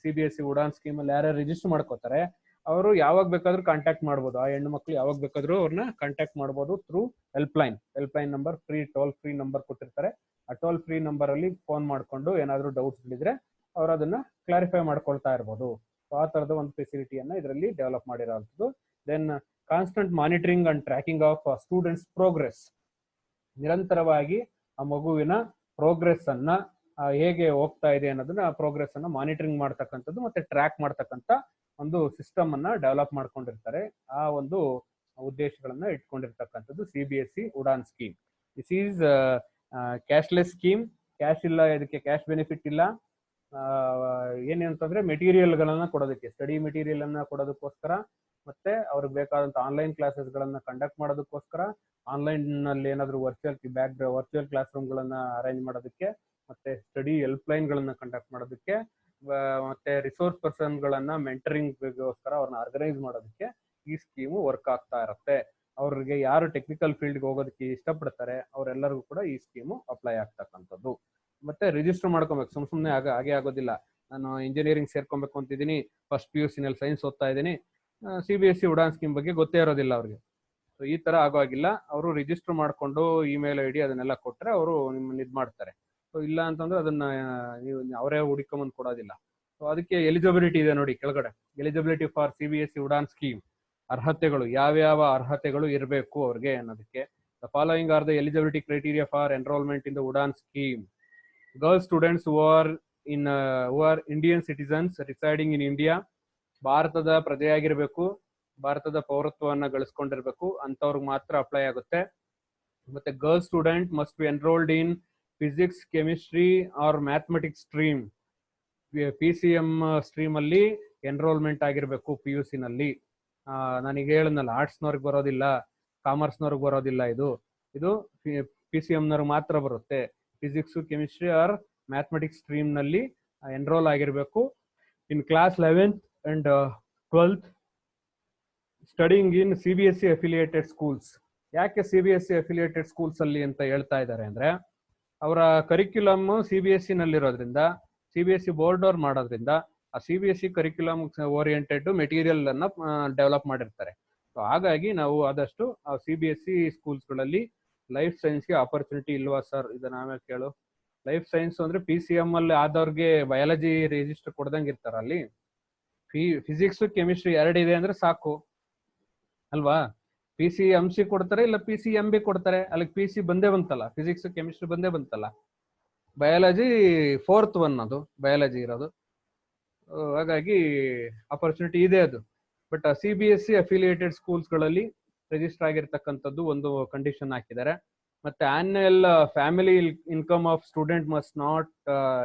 CBSE ಉಡಾನ್ ಸ್ಕೀಮ್ ಅಲ್ಲಿ ಯಾರ್ಯಾರು ರಿಜಿಸ್ಟರ್ ಮಾಡ್ಕೋತಾರೆ ಅವರು ಯಾವಾಗ ಬೇಕಾದ್ರೂ ಕಾಂಟ್ಯಾಕ್ಟ್ ಮಾಡ್ಬೋದು. ಆ ಹೆಣ್ಣು ಮಕ್ಕಳು ಯಾವಾಗ ಬೇಕಾದ್ರೂ ಅವ್ರನ್ನ ಕಾಂಟ್ಯಾಕ್ಟ್ ಮಾಡ್ಬೋದು through help line number, toll free number ಕೊಟ್ಟಿರ್ತಾರೆ. ಆ ಟೋಲ್ ಫ್ರೀ ನಂಬರ್ ಅಲ್ಲಿ ಫೋನ್ ಮಾಡ್ಕೊಂಡು ಏನಾದ್ರು ಡೌಟ್ಸ್ ಇದ್ರೆ ಅವ್ರು ಅದನ್ನ ಕ್ಲಾರಿಫೈ ಮಾಡ್ಕೊಳ್ತಾ ಇರ್ಬೋದು. ಆ ತರದ ಒಂದು ಫೆಸಿಲಿಟಿಯನ್ನ ಇದರಲ್ಲಿ ಡೆವಲಪ್ ಮಾಡಿರೋದು. Then constant monitoring and tracking of students progress. ನಿರಂತರವಾಗಿ ಆ ಮಗುವಿನ ಪ್ರೋಗ್ರೆಸ್ ಅನ್ನ ಹೇಗೆ ಹೋಗ್ತಾ ಇದೆ ಅನ್ನೋದನ್ನ ಪ್ರೋಗ್ರೆಸ್ ಅನ್ನ ಮಾನಿಟರಿಂಗ್ ಮಾಡ್ತಕ್ಕಂಥದ್ದು ಮತ್ತೆ ಟ್ರ್ಯಾಕ್ ಮಾಡ್ತಕ್ಕಂಥ ಒಂದು ಸಿಸ್ಟಮ್ ಅನ್ನ ಡೆವಲಪ್ ಮಾಡ್ಕೊಂಡಿರ್ತಾರೆ. ಆ ಒಂದು ಉದ್ದೇಶಗಳನ್ನ ಇಟ್ಕೊಂಡಿರ್ತಕ್ಕಂಥದ್ದು CBSE Udaan scheme. This is cashless scheme cash ಇಲ್ಲ, ಇದಕ್ಕೆ ಕ್ಯಾಶ್ ಬೆನಿಫಿಟ್ ಇಲ್ಲ. ಏನಂತಂದ್ರೆ ಮೆಟೀರಿಯಲ್ಗಳನ್ನ ಕೊಡೋದಕ್ಕೆ, ಸ್ಟಡಿ ಮೆಟೀರಿಯಲ್ ಅನ್ನ ಕೊಡೋದಕ್ಕೋಸ್ಕರ, ಮತ್ತೆ ಅವ್ರಿಗೆ ಬೇಕಾದಂತ ಆನ್ಲೈನ್ ಕ್ಲಾಸಸ್ ಗಳನ್ನ ಕಂಡಕ್ಟ್ ಮಾಡೋದಕ್ಕೋಸ್ಕರ, ಆನ್ಲೈನ್ ನಲ್ಲಿ ಏನಾದ್ರು ವರ್ಚುವಲ್ ಕ್ಲಾಸ್ ರೂಮ್ ಗಳನ್ನ ಅರೇಂಜ್ ಮಾಡೋದಕ್ಕೆ, ಮತ್ತೆ ಸ್ಟಡಿ ಹೆಲ್ಪ್ ಲೈನ್ ಗಳನ್ನ ಕಂಡಕ್ಟ್ ಮಾಡೋದಕ್ಕೆ, ಮತ್ತೆ ರಿಸೋರ್ಸ್ ಪರ್ಸನ್ ಗಳನ್ನ ಮೆಂಟರಿಂಗ್ಗೋಸ್ಕರ ಅವ್ರನ್ನ ಆರ್ಗನೈಸ್ ಮಾಡೋದಕ್ಕೆ ಈ ಸ್ಕೀಮು ವರ್ಕ್ ಆಗ್ತಾ ಇರುತ್ತೆ. ಅವ್ರಿಗೆ ಯಾರು ಟೆಕ್ನಿಕಲ್ ಫೀಲ್ಡ್ಗೆ ಹೋಗೋದಕ್ಕೆ ಇಷ್ಟಪಡ್ತಾರೆ ಅವರೆಲ್ಲರಿಗೂ ಕೂಡ ಈ ಸ್ಕೀಮು ಅಪ್ಲೈ ಆಗ್ತಕ್ಕಂಥದ್ದು. ಮತ್ತೆ ರಿಜಿಸ್ಟರ್ ಮಾಡ್ಕೊಬೇಕು, ಸುಮ್ಮನೆ ಹಾಗೆ ಆಗೋದಿಲ್ಲ. ನಾನು ಇಂಜಿನಿಯರಿಂಗ್ ಸೇರ್ಕೊಬೇಕು ಅಂತಿದ್ದೀನಿ, ಫಸ್ಟ್ PUC ನಲ್ಲಿ ಸೈನ್ಸ್ ಓದ್ತಾ ಇದ್ದೀನಿ, CBSE ಉಡಾನ್ ಸ್ಕೀಮ್ ಬಗ್ಗೆ ಗೊತ್ತೇ ಇರೋದಿಲ್ಲ ಅವ್ರಿಗೆ. ಸೊ ಈ ತರ ಆಗೋಗಿಲ್ಲ. ಅವರು ರಿಜಿಸ್ಟರ್ ಮಾಡ್ಕೊಂಡು ಇಮೇಲ್ ID ಅದನ್ನೆಲ್ಲ ಕೊಟ್ರೆ ಅವರು ನಿಮ್ಮನ್ನ ಇದ್ ಮಾಡ್ತಾರೆ. ಸೊ ಇಲ್ಲ ಅಂತಂದ್ರೆ ಅದನ್ನ ನೀವು ಅವರೇ ಹುಡುಕೊಂಬಂದು ಕೊಡೋದಿಲ್ಲ. ಸೊ ಅದಕ್ಕೆ ಎಲಿಜಿಬಿಲಿಟಿ ಇದೆ ನೋಡಿ ಕೆಳಗಡೆ, eligibility for CBSE Udaan scheme. ಅರ್ಹತೆಗಳು, ಯಾವ್ಯಾವ ಅರ್ಹತೆಗಳು ಇರಬೇಕು ಅವ್ರಿಗೆ ಅನ್ನೋದಕ್ಕೆ. The following are the eligibility criteria for enrolment in the Udaan scheme. Girls students who are Indian citizens residing in India. ಭಾರತದ ಪ್ರಜೆಯಾಗಿರ್ಬೇಕು, ಭಾರತದ ಪೌರತ್ವವನ್ನ ಗಳಿಸ್ಕೊಂಡಿರ್ಬೇಕು, ಅಂತವ್ರಿಗೆ ಮಾತ್ರ ಅಪ್ಲೈ ಆಗುತ್ತೆ. ಮತ್ತೆ girls student must be enrolled in physics, chemistry or mathematics stream. PCM stream ಅಲ್ಲಿ enrolment ಆಗಿರ್ಬೇಕು PUC ನಲ್ಲಿ. ನನಗೆ ಹೇಳದ್ನಲ್ಲ, ಆರ್ಟ್ಸ್ನವ್ರಿಗೆ ಬರೋದಿಲ್ಲ, ಕಾಮರ್ಸ್ನವ್ರಿಗೆ ಬರೋದಿಲ್ಲ, ಇದು PCM ನವ್ರಿಗೆ ಮಾತ್ರ ಬರುತ್ತೆ. Physics, chemistry or mathematics stream ನಲ್ಲಿ ಎನ್ರೋಲ್ ಆಗಿರ್ಬೇಕು. In class 11th and 12th studying in CBSE affiliated schools. ಯಾಕೆ CBSE ಅಫಿಲಿಯೇಟೆಡ್ ಸ್ಕೂಲ್ಸ್ ಅಲ್ಲಿ ಅಂತ ಹೇಳ್ತಾ ಇದ್ದಾರೆ ಅಂದ್ರೆ, ಅವರ ಕರಿಕ್ಯುಲಮ್ CBSE ನಲ್ಲಿರೋದ್ರಿಂದ, CBSE ಬೋರ್ಡ್ ಅವ್ರು ಮಾಡೋದ್ರಿಂದ ಆ CBSE ಕರಿಕ್ಯುಲಮ್ ಓರಿಯೆಂಟೆಡ್ ಮೆಟೀರಿಯಲ್ ಅನ್ನ ಡೆವಲಪ್ ಮಾಡಿರ್ತಾರೆ. ಸೊ ಹಾಗಾಗಿ ನಾವು ಆದಷ್ಟು CBSE ಸ್ಕೂಲ್ಸ್ಗಳಲ್ಲಿ ಲೈಫ್ ಸೈನ್ಸ್ಗೆ ಆಪರ್ಚುನಿಟಿ ಇಲ್ವಾ ಸರ್, ಇದನ್ನ ಆಮೇಲೆ ಕೇಳು. ಲೈಫ್ ಸೈನ್ಸ್ ಅಂದ್ರೆ PCM ಅಲ್ಲಿ ಆದವ್ರಿಗೆ ಬಯಾಲಜಿ ರಿಜಿಸ್ಟರ್ ಕೊಡ್ದಂಗೆ ಇರ್ತಾರ ಅಲ್ಲಿ. ಫಿಸಿಕ್ಸ್, ಕೆಮಿಸ್ಟ್ರಿ 2 ಇದೆ ಅಂದ್ರೆ ಸಾಕು ಅಲ್ವಾ. PCMC ಕೊಡ್ತಾರೆ, ಇಲ್ಲ PCMB ಕೊಡ್ತಾರೆ. ಅಲ್ಲಿಗೆ PC ಬಂದೇ ಬಂತಲ್ಲ, ಫಿಸಿಕ್ಸ್ ಕೆಮಿಸ್ಟ್ರಿ ಬಂದೇ ಬಂತಲ್ಲ. ಬಯಾಲಜಿ 4th 1 ಅದು ಬಯಾಲಜಿ ಇರೋದು. ಹಾಗಾಗಿ ಆಪರ್ಚುನಿಟಿ ಇದೆ ಅದು. ಬಟ್ CBSE ಅಫಿಲಿಯೇಟೆಡ್ ಸ್ಕೂಲ್ಸ್ ಗಳಲ್ಲಿ ರಿಜಿಸ್ಟರ್ ಆಗಿರ್ತಕ್ಕಂಥದ್ದು ಒಂದು ಕಂಡೀಷನ್ ಹಾಕಿದ್ದಾರೆ. ಮತ್ತೆ annual family income of student must not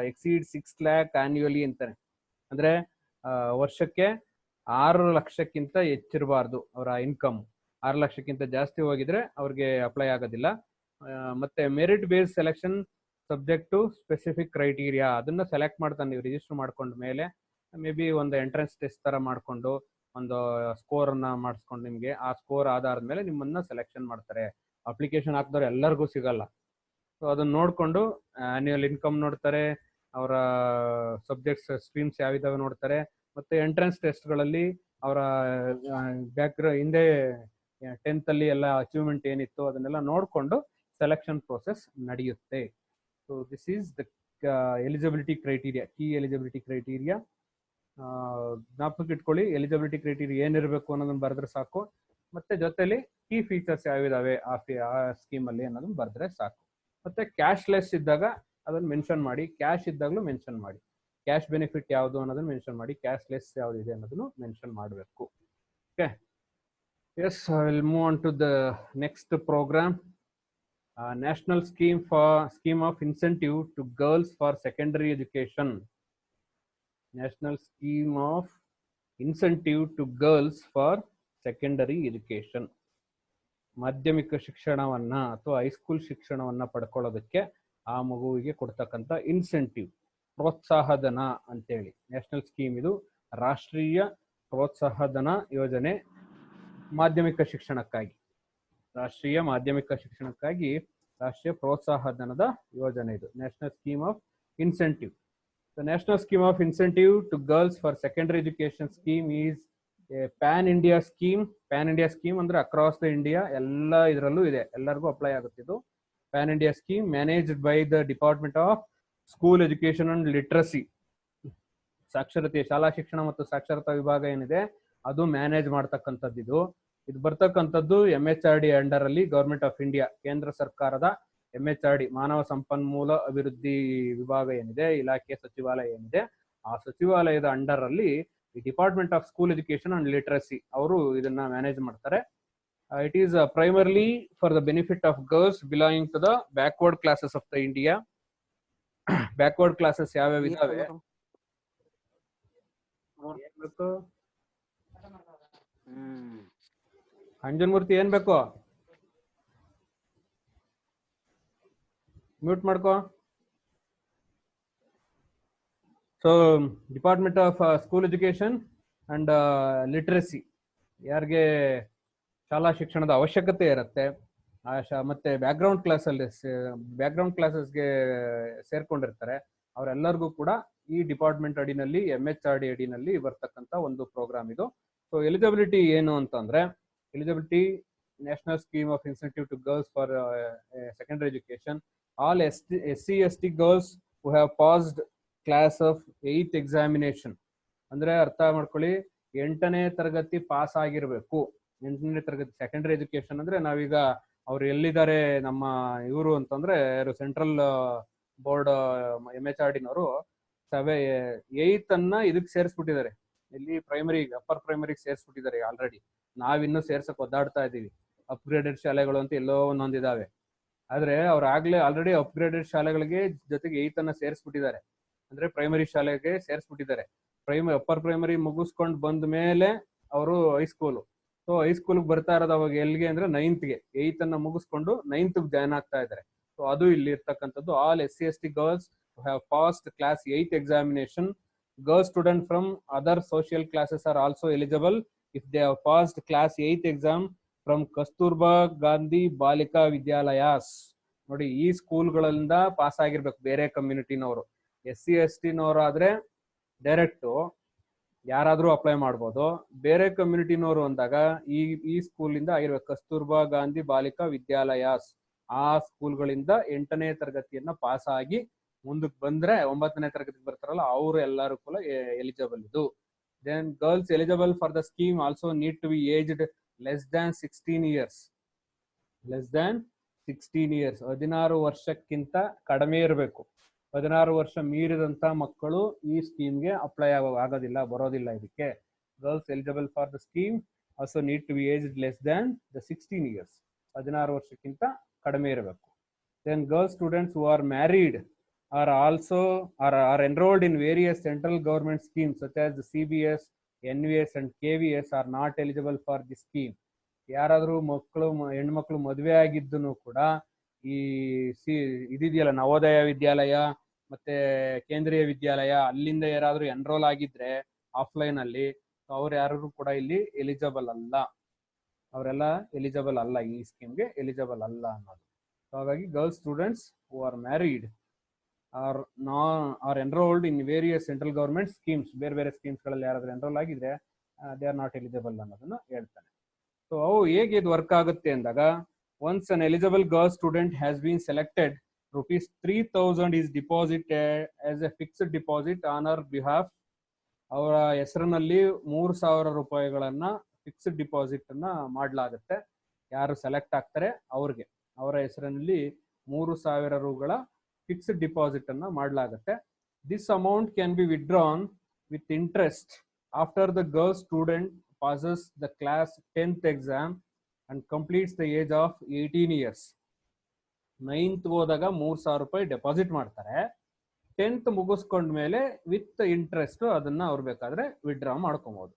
exceed 6 lakh annually ಅಂತಾರೆ. ಅಂದ್ರೆ ವರ್ಷಕ್ಕೆ 6 ಲಕ್ಷಕ್ಕಿಂತ ಹೆಚ್ಚಿರಬಾರ್ದು ಅವರ ಇನ್ಕಮ್. 6 ಲಕ್ಷಕ್ಕಿಂತ ಜಾಸ್ತಿ ಹೋಗಿದ್ರೆ ಅವ್ರಿಗೆ ಅಪ್ಲೈ ಆಗೋದಿಲ್ಲ. ಮತ್ತೆ merit based selection subject to specific criteria. ಅದನ್ನ ಸೆಲೆಕ್ಟ್ ಮಾಡ್ತಾನೆ ನೀವು ರಿಜಿಸ್ಟರ್ ಮಾಡ್ಕೊಂಡ ಮೇಲೆ, ಮೇ ಬಿ ಒಂದು ಎಂಟ್ರೆನ್ಸ್ ಟೆಸ್ಟ್ ತರ ಮಾಡ್ಕೊಂಡು ಒಂದು ಸ್ಕೋರ್ ಅನ್ನ ಮಾಡಿಸ್ಕೊಂಡು, ನಿಮ್ಗೆ ಆ ಸ್ಕೋರ್ ಆಧಾರದ ಮೇಲೆ ನಿಮ್ಮನ್ನ ಸೆಲೆಕ್ಷನ್ ಮಾಡ್ತಾರೆ. ಅಪ್ಲಿಕೇಶನ್ ಹಾಕಿದವ್ರು ಎಲ್ಲರಿಗೂ ಸಿಗಲ್ಲ. ಸೊ ಅದನ್ನ ನೋಡ್ಕೊಂಡು ಆನ್ಯುಯಲ್ ಇನ್ಕಮ್ ನೋಡ್ತಾರೆ, ಅವರ ಸಬ್ಜೆಕ್ಟ್ಸ್ ಸ್ಟ್ರೀಮ್ಸ್ ಯಾವಿದಾವೆ ನೋಡ್ತಾರೆ, ಮತ್ತೆ ಎಂಟ್ರೆನ್ಸ್ ಟೆಸ್ಟ್ಗಳಲ್ಲಿ ಅವರ ಹಿಂದೆ 10th ಅಲ್ಲಿ ಎಲ್ಲ ಅಚೀವ್ಮೆಂಟ್ ಏನಿತ್ತು ಅದನ್ನೆಲ್ಲ ನೋಡಿಕೊಂಡು ಸೆಲೆಕ್ಷನ್ ಪ್ರೋಸೆಸ್ ನಡೆಯುತ್ತೆ. So this is the eligibility criteria, key eligibility criteria. ಜ್ಞಾಪಕ ಇಟ್ಕೊಳ್ಳಿ, ಎಲಿಜಿಬಿಲಿಟಿ ಕ್ರೈಟೀರಿಯಾ ಏನಿರಬೇಕು ಅನ್ನೋದನ್ನ ಬರೆದ್ರೆ ಸಾಕು. ಮತ್ತೆ ಜೊತೆಲಿ ಕೀ ಫೀಚರ್ಸ್ ಯಾವಿದಾವೆ ಆ ಸ್ಕೀಮ್ ಅಲ್ಲಿ ಅನ್ನೋದನ್ನ ಬರೆದ್ರೆ ಸಾಕು. ಮತ್ತೆ ಕ್ಯಾಶ್ಲೆಸ್ ಇದ್ದಾಗ ಅದನ್ನ ಮೆನ್ಷನ್ ಮಾಡಿ, ಕ್ಯಾಶ್ ಇದ್ದಾಗಲೂ ಮೆನ್ಷನ್ ಮಾಡಿ. ಕ್ಯಾಶ್ ಬೆನಿಫಿಟ್ ಯಾವುದು ಅನ್ನೋದನ್ನ ಮೆನ್ಷನ್ ಮಾಡಿ, ಕ್ಯಾಶ್ಲೆಸ್ ಯಾವ್ದಿದೆ ಅನ್ನೋದನ್ನು ಮೆನ್ಷನ್ ಮಾಡಬೇಕು. Okay, yes, I will move on to the next programme. National scheme of incentive to girls for secondary education. National scheme of incentive to girls for secondary education. ಮಾಧ್ಯಮಿಕ ಶಿಕ್ಷಣವನ್ನ ಅಥವಾ high school ಶಿಕ್ಷಣವನ್ನ ಪಡ್ಕೊಳ್ಳೋದಕ್ಕೆ ಆ ಮಗುವಿಗೆ ಕೊಡ್ತಕ್ಕಂಥ incentive, ಪ್ರೋತ್ಸಾಹಧನ ಅಂತೇಳಿ national scheme. ಇದು ರಾಷ್ಟ್ರೀಯ ಪ್ರೋತ್ಸಾಹಧನ ಯೋಜನೆ ಮಾಧ್ಯಮಿಕ ಶಿಕ್ಷಣಕ್ಕಾಗಿ. ರಾಷ್ಟ್ರೀಯ ಮಾಧ್ಯಮಿಕ ಶಿಕ್ಷಣಕ್ಕಾಗಿ ರಾಷ್ಟ್ರೀಯ ಪ್ರೋತ್ಸಾಹಧನದ ಯೋಜನೆ ಇದು, national scheme of incentive. The National Scheme of Incentive to Girls for Secondary Education Scheme is a pan-India scheme. Pan-India scheme ಅಂದ್ರೆ across the India, ಎಲ್ಲ ಇದರಲ್ಲೂ ಇದೆ, ಎಲ್ಲರಿಗೂ ಅಪ್ಲೈ ಆಗುತ್ತೆ ಇದು. Pan-India scheme managed by the Department of School Education and Literacy. ಸಾಕ್ಷರತೆ, ಶಾಲಾ ಶಿಕ್ಷಣ ಮತ್ತು ಸಾಕ್ಷರತಾ ವಿಭಾಗ ಏನಿದೆ ಅದು ಮ್ಯಾನೇಜ್ ಮಾಡ್ತಕ್ಕಂಥದ್ದು. ಇದು ಬರ್ತಕ್ಕಂಥದ್ದು MHRD ಅಂಡರ್ ಅಲ್ಲಿ, ಗವರ್ಮೆಂಟ್ ಆಫ್ ಇಂಡಿಯಾ, ಕೇಂದ್ರ ಸರ್ಕಾರದ MHRD ಮಾನವ ಸಂಪನ್ಮೂಲ ಅಭಿವೃದ್ಧಿ ವಿಭಾಗ ಏನಿದೆ, ಇಲಾಖೆ ಸಚಿವಾಲಯ ಏನಿದೆ, ಆ ಸಚಿವಾಲಯದ ಅಂಡರ್ ಅಲ್ಲಿ ಈ department of school education and literacy ಅವರು ಇದನ್ನ ಮ್ಯಾನೇಜ್ ಮಾಡ್ತಾರೆ. It is primarily for the benefit of girls belonging to the backward classes of the India. Backward classes ಯಾವ್ಯಾವ ಇದಾವೆ ಏನ್ ಬೇಕು ಅಂಜನ್ಮೂರ್ತಿ, ಏನ್ ಬೇಕು? ಮ್ಯೂಟ್ ಮಾಡ್ಕೋ. So department of school education and literacy, ಯಾರಿಗೆ ಶಾಲಾ ಶಿಕ್ಷಣದ ಅವಶ್ಯಕತೆ ಇರುತ್ತೆ ಮತ್ತೆ ಬ್ಯಾಕ್ಗ್ರೌಂಡ್ ಕ್ಲಾಸಸ್ಗೆ ಸೇರ್ಕೊಂಡಿರ್ತಾರೆ, ಅವರೆಲ್ಲರಿಗೂ ಕೂಡ ಈ ಡಿಪಾರ್ಟ್ಮೆಂಟ್ ಅಡಿನಲ್ಲಿ MHRD ಅಡಿನಲ್ಲಿ ಬರ್ತಕ್ಕಂಥ ಒಂದು ಪ್ರೋಗ್ರಾಮ್ ಇದು. ಸೊ ಎಲಿಜಿಬಿಲಿಟಿ ಏನು ಅಂತಂದ್ರೆ, eligibility national scheme of incentive to girls for secondary education. All SC/ST girls who have passed class of 8th examination. ಅಂದ್ರೆ ಅರ್ಥ ಮಾಡ್ಕೊಳ್ಳಿ, 8ನೇ ತರಗತಿ ಪಾಸ್ ಆಗಿರ್ಬೇಕು. 8ನೇ ತರಗತಿ ಸೆಕೆಂಡರಿ ಎಜುಕೇಶನ್ ಅಂದ್ರೆ ನಾವೀಗ ಅವ್ರು ಎಲ್ಲಿದ್ದಾರೆ ನಮ್ಮ ಇವರು ಅಂತಂದ್ರೆ ಸೆಂಟ್ರಲ್ ಬೋರ್ಡ್ MHRDನವರು 8th ಅನ್ನ ಇದಕ್ಕೆ ಸೇರಿಸ್ಬಿಟ್ಟಿದ್ದಾರೆ, ಇಲ್ಲಿ ಪ್ರೈಮರಿ ಅಪ್ಪರ್ ಪ್ರೈಮರಿಗೆ ಸೇರಿಸ್ಬಿಟ್ಟಿದ್ದಾರೆ ಆಲ್ರೆಡಿ. ನಾವಿನ್ನೂ ಸೇರ್ಸಕ್ ಒದ್ದಾಡ್ತಾ ಇದೀವಿ. ಅಪ್ಗ್ರೇಡೆಡ್ ಶಾಲೆಗಳು ಅಂತ ಎಲ್ಲೋ ಒಂದೊಂದಿದಾವೆ, ಆದ್ರೆ ಅವ್ರು ಆಲ್ರೆಡಿ ಅಪ್ಗ್ರೇಡೆಡ್ ಶಾಲೆಗಳಿಗೆ ಜೊತೆಗೆ 8th ಅನ್ನ ಸೇರಿಸ್ಬಿಟ್ಟಿದ್ದಾರೆ, ಅಂದ್ರೆ ಪ್ರೈಮರಿ ಶಾಲೆಗೆ ಸೇರಿಸ್ಬಿಟ್ಟಿದ್ದಾರೆ. ಅಪ್ಪರ್ ಪ್ರೈಮರಿ ಮುಗಿಸ್ಕೊಂಡು ಬಂದ ಮೇಲೆ ಅವರು ಹೈಸ್ಕೂಲು. ಸೊ ಹೈಸ್ಕೂಲ್ಗೆ ಬರ್ತಾ ಇರೋದು ಅವಾಗ ಎಲ್ಲಿಗೆ ಅಂದ್ರೆ 9th-ಗೆ. 8th ಅನ್ನ ಮುಗಿಸ್ಕೊಂಡು 9th-ಗೆ ಜಾಯ್ನ್ ಆಗ್ತಾ ಇದ್ದಾರೆ. ಸೊ ಅದು ಇಲ್ಲಿ ಇರ್ತಕ್ಕಂಥದ್ದು. All SC/ST girls have passed class 8th examination. Girls student from other social classes are also eligible if they have passed class 8th exam from Kasturba Gandhi Balika Vidyalayas. ನೋಡಿ, ಈ ಸ್ಕೂಲ್ಗಳಿಂದ ಪಾಸ್ ಆಗಿರ್ಬೇಕು ಬೇರೆ ಕಮ್ಯುನಿಟಿನವರು. SC/ST ಆದ್ರೆ ಡೈರೆಕ್ಟ್ ಯಾರಾದ್ರೂ ಅಪ್ಲೈ ಮಾಡ್ಬೋದು. ಬೇರೆ ಕಮ್ಯುನಿಟಿನವರು ಅಂದಾಗ ಈ ಸ್ಕೂಲಿಂದ ಆಗಿರ್ಬೇಕು, ಕಸ್ತೂರ್ಬಾ ಗಾಂಧಿ ಬಾಲಿಕಾ ವಿದ್ಯಾಲಯಾಸ್. ಆ ಸ್ಕೂಲ್ಗಳಿಂದ 8ನೇ ತರಗತಿಯನ್ನ ಪಾಸ್ ಆಗಿ ಮುಂದಕ್ಕೆ ಬಂದ್ರೆ 9ನೇ ತರಗತಿಗೆ ಬರ್ತಾರಲ್ಲ, ಅವರು ಎಲ್ಲರೂ ಕೂಡ ಎಲಿಜಿಬಲ್ ಇದು. Then girls eligible for the scheme also need to be aged less than 16 years. 16 ವರ್ಷಕ್ಕಿಂತ ಕಡಿಮೆ ಇರಬೇಕು. 16 ವರ್ಷ ಮೀರಿದಂತ ಮಕ್ಕಳು ಈ ಸ್ಕೀಮ್ಗೆ ಅಪ್ಲೈ ಆಗೋದಿಲ್ಲ, ಬರೋದಿಲ್ಲ ಇದಕ್ಕೆ. Girls eligible for the scheme also need to be aged less than the 16 years. 16 ವರ್ಷಕ್ಕಿಂತ ಕಡಿಮೆ ಇರಬೇಕು. Then girls students who are married are enrolled in various central government schemes such as the CBS, NVS and KVS are not eligible for this scheme. ಯಾರಾದ್ರೂ ಹೆಣ್ಮಕ್ಳು ಮದುವೆ ಆಗಿದ್ದನು ಕೂಡ ಈ ಇದಿದೆಯಲ್ಲ ನವೋದಯ ವಿದ್ಯಾಲಯ ಮತ್ತೆ ಕೇಂದ್ರೀಯ ವಿದ್ಯಾಲಯ, ಅಲ್ಲಿಂದ ಯಾರಾದ್ರೂ ಎನ್ರೋಲ್ ಆಗಿದ್ರೆ ಆಫ್ಲೈನ್ ಅಲ್ಲಿ, ಅವ್ರು ಯಾರು ಕೂಡ ಇಲ್ಲಿ ಎಲಿಜಿಬಲ್ ಅಲ್ಲ. ಅವರೆಲ್ಲ ಎಲಿಜಿಬಲ್ ಅಲ್ಲ, ಈ ಸ್ಕೀಮ್ಗೆ ಎಲಿಜಿಬಲ್ ಅಲ್ಲ ಅನ್ನೋದು. ಹಾಗಾಗಿ girls students who are married are enrolled in various central government schemes, ಬೇರೆ ಸ್ಕೀಮ್ಸ್ ಗಳಲ್ಲಿ ಯಾರಾದ್ರೂ ಎನ್ರೋಲ್ ಆಗಿದ್ರೆ ದೇ ಆರ್ ನಾಟ್ ಎಲಿಜಿಬಲ್ ಅನ್ನೋದನ್ನ ಹೇಳ್ತಾನೆ. ಸೊ ಅವು ಹೇಗೆ ಇದು ವರ್ಕ್ ಆಗುತ್ತೆ ಅಂದಾಗ, once an eligible girl student has been selected, ₹3,000 is deposited as a fixed deposit on her behalf. ಅವರ ಹೆಸರಿನಲ್ಲಿ ₹3,000 ಫಿಕ್ಸ್ಡ್ ಡಿಪಾಸಿಟ್ ಅನ್ನ ಮಾಡಲಾಗುತ್ತೆ. ಯಾರು ಸೆಲೆಕ್ಟ್ ಆಗ್ತಾರೆ ಅವ್ರಿಗೆ ಅವರ ಹೆಸರಿನಲ್ಲಿ ₹3,000 ಫಿಕ್ಸ್ಡ್ ಡಿಪಾಸಿಟ್ ಅನ್ನ ಮಾಡಲಾಗುತ್ತೆ. This amount can be withdrawn with interest after the girl student passes the class 10th exam and completes the age of 18 years. 9th ಹೋದಾಗ ₹3,000 ಡೆಪಾಸಿಟ್ ಮಾಡ್ತಾರೆ. 10th ಮುಗಿಸ್ಕೊಂಡ್ಮೇಲೆ ವಿತ್ ಇಂಟ್ರೆಸ್ಟ್ ಅದನ್ನ ಅವ್ರು ಬೇಕಾದ್ರೆ ವಿಡ್ರಾ ಮಾಡ್ಕೊಬಹುದು.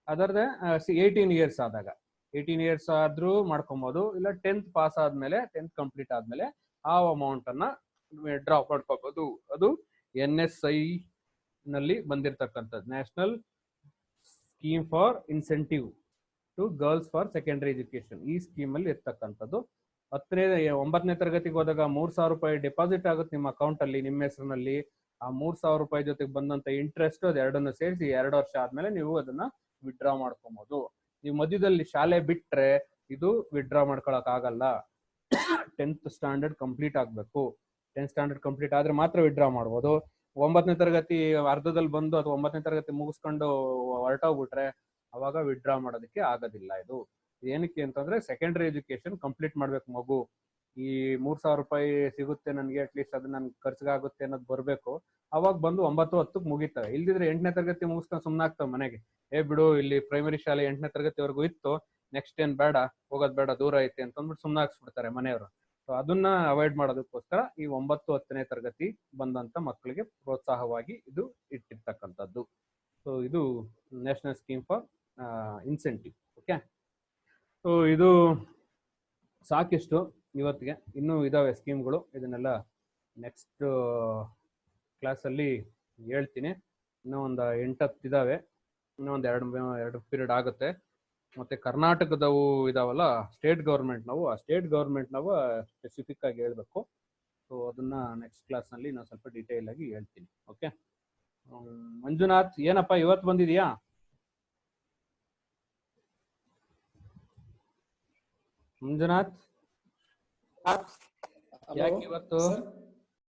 ಅದರದೇ 18 ಇಯರ್ಸ್ ಆದಾಗ, 18 ಇಯರ್ಸ್ ಆದ್ರೂ ಮಾಡ್ಕೊಬಹುದು, ಇಲ್ಲ 10th ಪಾಸ್ ಆದ್ಮೇಲೆ 10th ಕಂಪ್ಲೀಟ್ ಆದ್ಮೇಲೆ ಆ ಅಮೌಂಟ್ ಅನ್ನ ವಿಡ್ರಾ ಮಾಡ್ಕೋಬಹುದು. ಅದು NSI ನಲ್ಲಿ ಬಂದಿರತಕ್ಕಂಥದ್ದು, national scheme for incentive to girls for secondary education. ಈ ಸ್ಕೀಮ್ ಅಲ್ಲಿ ಇರ್ತಕ್ಕಂಥದ್ದು. 9ನೇ ತರಗತಿಗೆ ಹೋದಾಗ ₹3,000 ಡೆಪಾಸಿಟ್ ಆಗುತ್ತೆ ನಿಮ್ಮ ಅಕೌಂಟ್ ಅಲ್ಲಿ, ನಿಮ್ಮ ಹೆಸರಿನಲ್ಲಿ. ಆ ₹3,000 ಜೊತೆಗೆ ಬಂದಂತ ಇಂಟ್ರೆಸ್ಟ್ ಅದು ಎರಡನ್ನು ಸೇರಿಸಿ 2 ವರ್ಷ ಆದ್ಮೇಲೆ ನೀವು ಅದನ್ನ ವಿಡ್ರಾ ಮಾಡ್ಕೊಬಹುದು. ನೀವು ಮಧ್ಯದಲ್ಲಿ ಶಾಲೆ ಬಿಟ್ರೆ ಇದು ವಿಡ್ರಾ ಮಾಡ್ಕೊಳಕ್ ಆಗಲ್ಲ. 10th ಸ್ಟ್ಯಾಂಡರ್ಡ್ ಕಂಪ್ಲೀಟ್ ಆಗ್ಬೇಕು. 10th ಸ್ಟ್ಯಾಂಡರ್ಡ್ ಕಂಪ್ಲೀಟ್ ಆದ್ರೆ ಮಾತ್ರ ವಿಡ್ರಾ ಮಾಡ್ಬೋದು. 9ನೇ ತರಗತಿ ಅರ್ಧದಲ್ಲಿ ಬಂದು ಅಥವಾ 9ನೇ ತರಗತಿ ಮುಗಿಸ್ಕೊಂಡು ಹೊರಟೋಗ್ಬಿಟ್ರೆ ಅವಾಗ ವಿಡ್ರಾ ಮಾಡೋದಕ್ಕೆ ಆಗೋದಿಲ್ಲ. ಇದು ಏನಕ್ಕೆ ಅಂತಂದ್ರೆ ಸೆಕೆಂಡರಿ ಎಜುಕೇಶನ್ ಕಂಪ್ಲೀಟ್ ಮಾಡ್ಬೇಕು ಮಗು. ಈ ₹3,000 ಸಿಗುತ್ತೆ ನನಗೆ, ಅಟ್ಲೀಸ್ಟ್ ಅದು ನನ್ಗೆ ಖರ್ಚಿಗಾಗುತ್ತೆ ಅನ್ನೋದು ಬರ್ಬೇಕು. ಅವಾಗ ಬಂದು 9, 10ಕ್ಕೆ ಮುಗಿತವೆ. ಇಲ್ದಿದ್ರೆ 8ನೇ ತರಗತಿ ಮುಗಿಸ್ಕೊಂಡು ಸುಮ್ಮನಾಗ್ತವೆ ಮನೆಗೆ. ಬಿಡು, ಇಲ್ಲಿ ಪ್ರೈಮರಿ ಶಾಲೆ 8ನೇ ತರಗತಿವರೆಗೂ ಇತ್ತು, ನೆಕ್ಸ್ಟ್ ಏನ್ ಬೇಡ, ಹೋಗೋದ್ ಬೇಡ, ದೂರ ಐತೆ ಅಂತಂದ್ಬಿಟ್ಟು ಸುಮ್ಮನಾಗ್ಸ್ಬಿಡ್ತಾರೆ ಮನೆಯವರು. ಸೊ ಅದನ್ನ ಅವಾಯ್ಡ್ ಮಾಡೋದಕ್ಕೋಸ್ಕರ ಈ 9, 10ನೇ ತರಗತಿ ಬಂದಂತ ಮಕ್ಕಳಿಗೆ ಪ್ರೋತ್ಸಾಹವಾಗಿ ಇದು ಇಟ್ಟಿರ್ತಕ್ಕಂಥದ್ದು. ಸೊ ಇದು national scheme for incentive. Okay, so ಇದು ಸಾಕಿಷ್ಟು ಇವತ್ತಿಗೆ. ಇನ್ನೂ ಇದಾವೆ ಸ್ಕೀಮ್ಗಳು, ಇದನ್ನೆಲ್ಲ ನೆಕ್ಸ್ಟ್ ಕ್ಲಾಸಲ್ಲಿ ಹೇಳ್ತೀನಿ. ಇನ್ನೂ ಒಂದು 8-10 ಇದಾವೆ, ಇನ್ನೂ ಒಂದು ಎರಡು ಪೀರಿಯಡ್ ಆಗುತ್ತೆ. ಮತ್ತೆ ಕರ್ನಾಟಕದವು ಇದಾವಲ್ಲ ಸ್ಟೇಟ್ ಗೌರ್ಮೆಂಟ್ ನಾವು, ಆ ಸ್ಟೇಟ್ ಗೌರ್ಮೆಂಟ್ ನಾವು ಸ್ಪೆಸಿಫಿಕ್ ಆಗಿ ಹೇಳ್ಬೇಕು. ಸೊ ಅದನ್ನ ನೆಕ್ಸ್ಟ್ ಕ್ಲಾಸ್ನಲ್ಲಿ ನಾನು ಸ್ವಲ್ಪ ಡೀಟೇಲ್ ಆಗಿ ಹೇಳ್ತೀನಿ. ಓಕೆ, ಮಂಜುನಾಥ್ ಏನಪ್ಪ ಇವತ್ತು ಬಂದಿದೀಯಾ? ಮಂಜುನಾಥ್ ಯಾಕೆ ಇವತ್ತು?